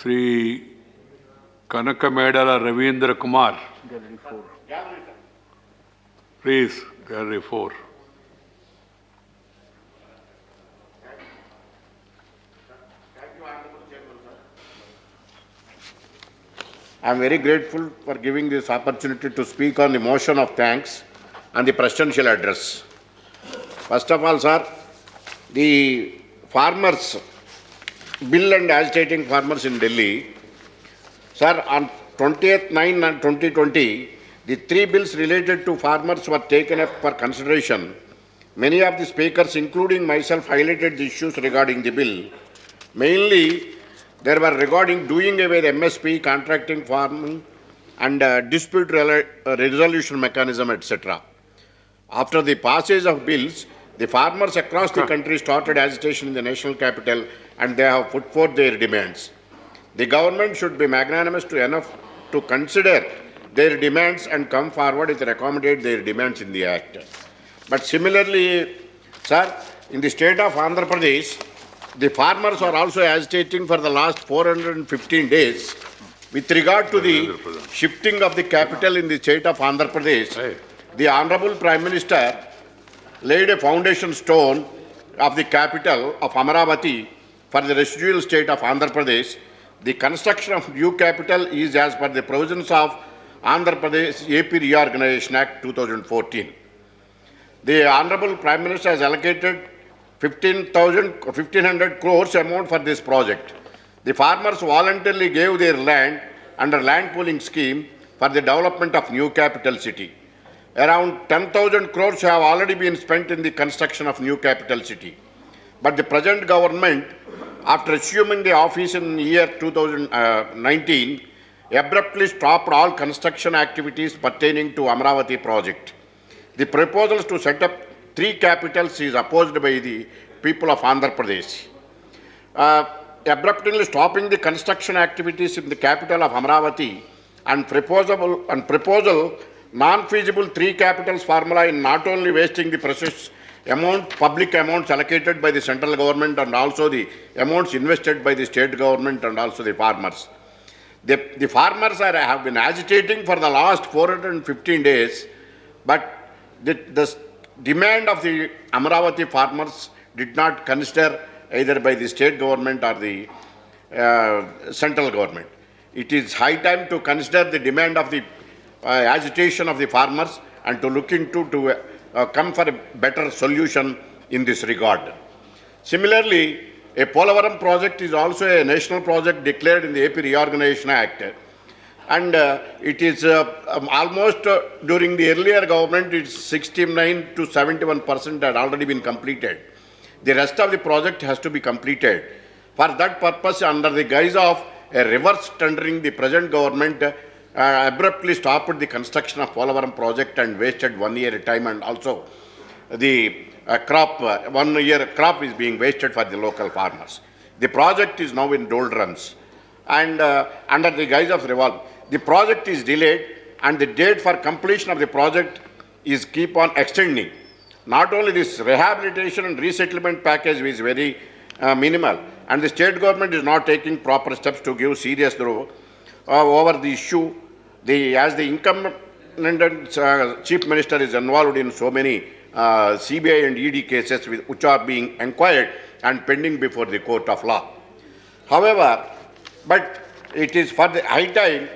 Sri Kanakamedala Ravindra Kumar. Please, Gallery 4. I am very grateful for giving this opportunity to speak on the motion of thanks and the presidential address. First of all, sir, the farmers, bill and agitating farmers in Delhi, sir, on 20th 9 2020, the three bills related to farmers were taken up for consideration. Many of the speakers, including myself, highlighted the issues regarding the bill. Mainly, there were regarding doing away with MSP, contracting farming, and dispute resolution mechanism, etc. After the passage of bills, the farmers across the country started agitation in the national capital, and they have put forth their demands. The government should be magnanimous enough to consider their demands and come forward and accommodate their demands in the Act. But similarly, sir, in the state of Andhra Pradesh, the farmers are also agitating for the last 415 days with regard to the shifting of the capital in the state of Andhra Pradesh. The Honorable Prime Minister laid a foundation stone of the capital of Amaravati for the residual state of Andhra Pradesh. The construction of new capital is as per the provisions of Andhra Pradesh AP Reorganization Act 2014. The Honorable Prime Minister has allocated 1,500 crores amount for this project. The farmers voluntarily gave their land under land pooling scheme for the development of new capital city. Around 10,000 crores have already been spent in the construction of new capital city. But the present government, after assuming the office in the year 2019, abruptly stopped all construction activities pertaining to Amaravati project. The proposals to set up three capitals is opposed by the people of Andhra Pradesh. Abruptly stopping the construction activities in the capital of Amaravati and proposal non-feasible three capitals formula in not only wasting the precious amount, public amounts allocated by the central government and also the amounts invested by the state government and also the farmers. The farmers have been agitating for the last 415 days, but the demand of the Amaravati farmers did not consider either by the state government or the central government. It is high time to consider the demand of the agitation of the farmers and to look into to come for a better solution in this regard. Similarly, a Polavaram project is also a national project declared in the AP Reorganization Act. And it is almost during the earlier government, it's 69 to 71% had already been completed. The rest of the project has to be completed. For that purpose, under the guise of a reverse tendering, the present government abruptly stopped the construction of Polavaram project and wasted 1 year time, and also the 1 year crop is being wasted for the local farmers. The project is now in doldrums, and under the guise of revolve, the project is delayed, and the date for completion of the project is keep on extending. Not only this rehabilitation and resettlement package is very minimal, and the state government is not taking proper steps to give serious over the issue. As the incumbent chief minister is involved in so many CBI and ED cases which are being inquired and pending before the court of law. However, but it is for the high time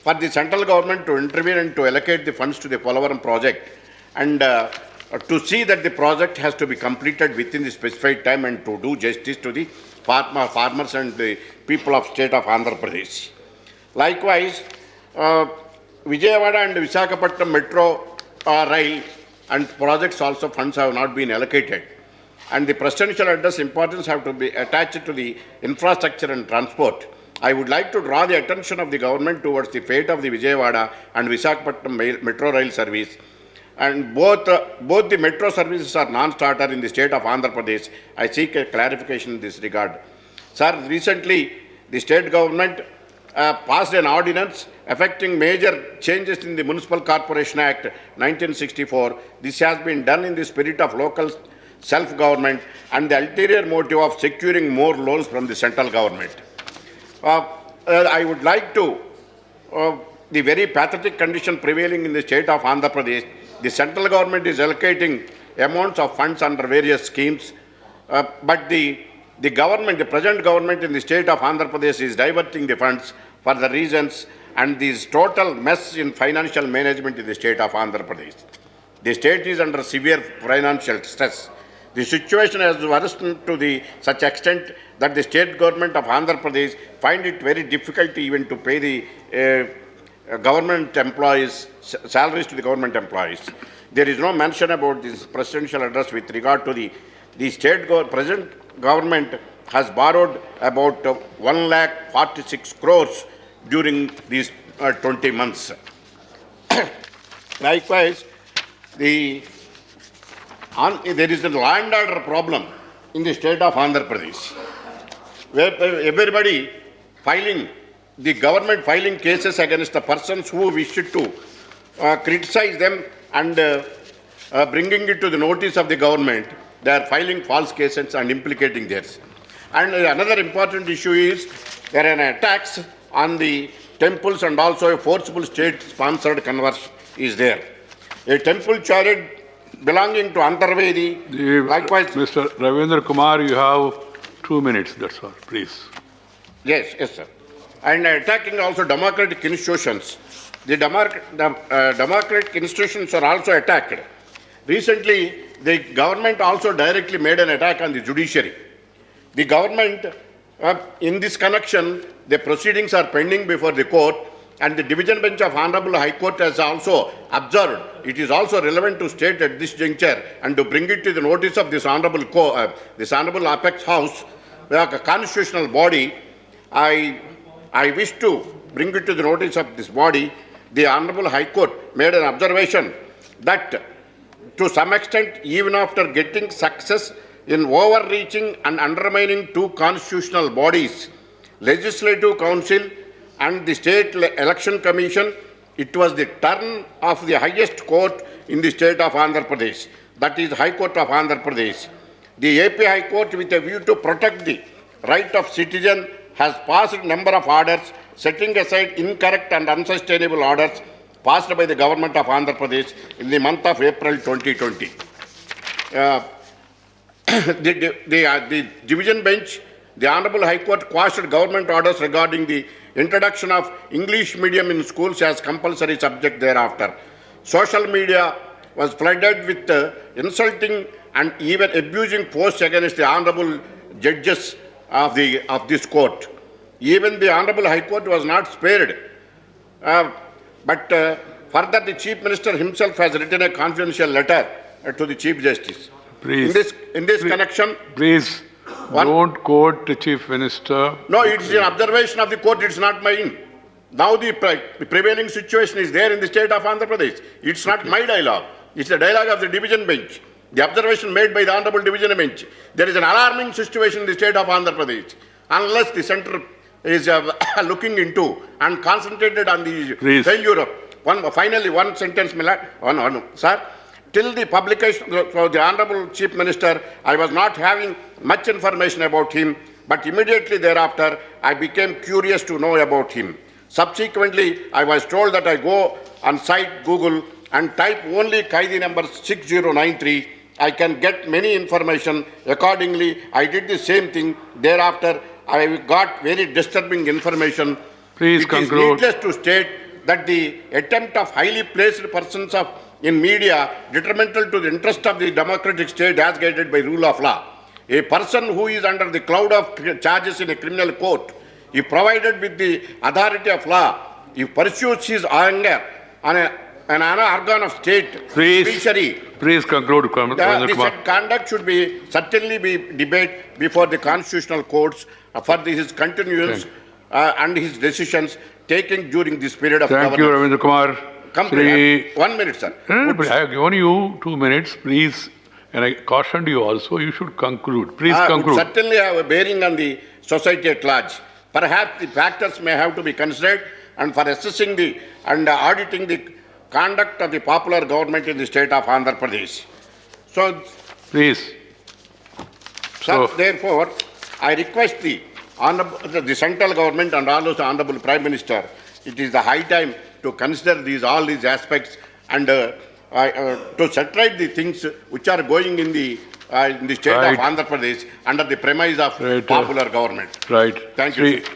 for the central government to intervene and to allocate the funds to the Polavaram project, and to see that the project has to be completed within the specified time and to do justice to the farmers and the people of state of Andhra Pradesh. Likewise, Vijayawada and Visakhapatnam Metro Rail and projects also funds have not been allocated. And the presidential address importance have to be attached to the infrastructure and transport. I would like to draw the attention of the government towards the fate of the Vijayawada and Visakhapatnam Metro Rail service. And both the metro services are non-starter in the state of Andhra Pradesh. I seek a clarification in this regard. Sir, recently the state government passed an ordinance affecting major changes in the Municipal Corporation Act 1964. This has been done in the spirit of local self-government and the ulterior motive of securing more loans from the central government. I would like to, the very pathetic condition prevailing in the state of Andhra Pradesh, the central government is allocating amounts of funds under various schemes, but the government, the present government in the state of Andhra Pradesh is diverting the funds for the reasons and this total mess in financial management in the state of Andhra Pradesh. The state is under severe financial stress. The situation has worsened to such extent that the state government of Andhra Pradesh find it very difficult even to pay the government employees, salaries to the government employees. There is no mention about this presidential address with regard to the present government has borrowed about 1,46 crores during these 20 months. Likewise, there is a law and order problem in the state of Andhra Pradesh, where everybody the government filing cases against the persons who wish to criticize them and bringing it to the notice of the government. They are filing false cases and implicating theirs. And another important issue is there are attacks on the temples and also a forcible state-sponsored conversion is there. A temple chariot belonging to Antarvedi, likewise... Mr. Ravindra Kumar, you have 2 minutes, that's all, please. Yes, sir. And attacking also democratic institutions. The democratic institutions are also attacked. Recently, the government also directly made an attack on the judiciary. The government, in this connection, the proceedings are pending before the court, and the division bench of Honorable High Court has also observed it is also relevant to state at this juncture and to bring it to the notice of this Honorable Apex House, a constitutional body. I wish to bring it to the notice of this body. The Honorable High Court made an observation that to some extent, even after getting success in overreaching and undermining two constitutional bodies, Legislative Council and the State Election Commission, it was the turn of the highest court in the state of Andhra Pradesh, that is High Court of Andhra Pradesh. The AP High Court, with a view to protect the right of citizen, has passed a number of orders setting aside incorrect and unsustainable orders passed by the government of Andhra Pradesh in the month of April 2020. The division bench, the Honorable High Court quashed government orders regarding the introduction of English medium in schools as compulsory subject thereafter. Social media was flooded with insulting and even abusing posts against the honorable judges of this court. Even the Honorable High Court was not spared. But further, the Chief Minister himself has written a confidential letter to the Chief Justice. Please. In this connection... Please, don't quote the Chief Minister. No, it is an observation of the court, it's not mine. Now the prevailing situation is there in the state of Andhra Pradesh. It's not my dialogue. It's the dialogue of the division bench. The observation made by the Honorable Division Bench. There is an alarming situation in the state of Andhra Pradesh. Unless the centre is looking into and concentrated on the failure of... Finally, one sentence, sir. Till the publication of the Honorable Chief Minister, I was not having much information about him, but immediately thereafter, I became curious to know about him. Subsequently, I was told that I go on site Google and type only Kaidi number 6093. I can get many information. Accordingly, I did the same thing. Thereafter, I got very disturbing information. Please conclude. It is needless to state that the attempt of highly placed persons in media detrimental to the interest of the democratic state as guided by rule of law. A person who is under the cloud of charges in a criminal court, if provided with the authority of law, if pursues his anger on an organ of state, judiciary, please conclude. This conduct should certainly be debated before the constitutional courts for his continuance and his decisions taken during this period of governance. Thank you, Ravindra Kumar. 1 minute, sir. I have given you 2 minutes, please. And I cautioned you also, you should conclude. Please conclude. Would certainly have a bearing on the society at large. Perhaps the factors may have to be considered and for assessing and auditing the conduct of the popular government in the state of Andhra Pradesh. So, please. sir, therefore, I request the Honorable, the central government and also Honorable Prime Minister, it is the high time to consider all these aspects and to separate the things which are going in the state Right. of Andhra Pradesh under the premise of Right. popular government. Right. Thank you, Sri- sir.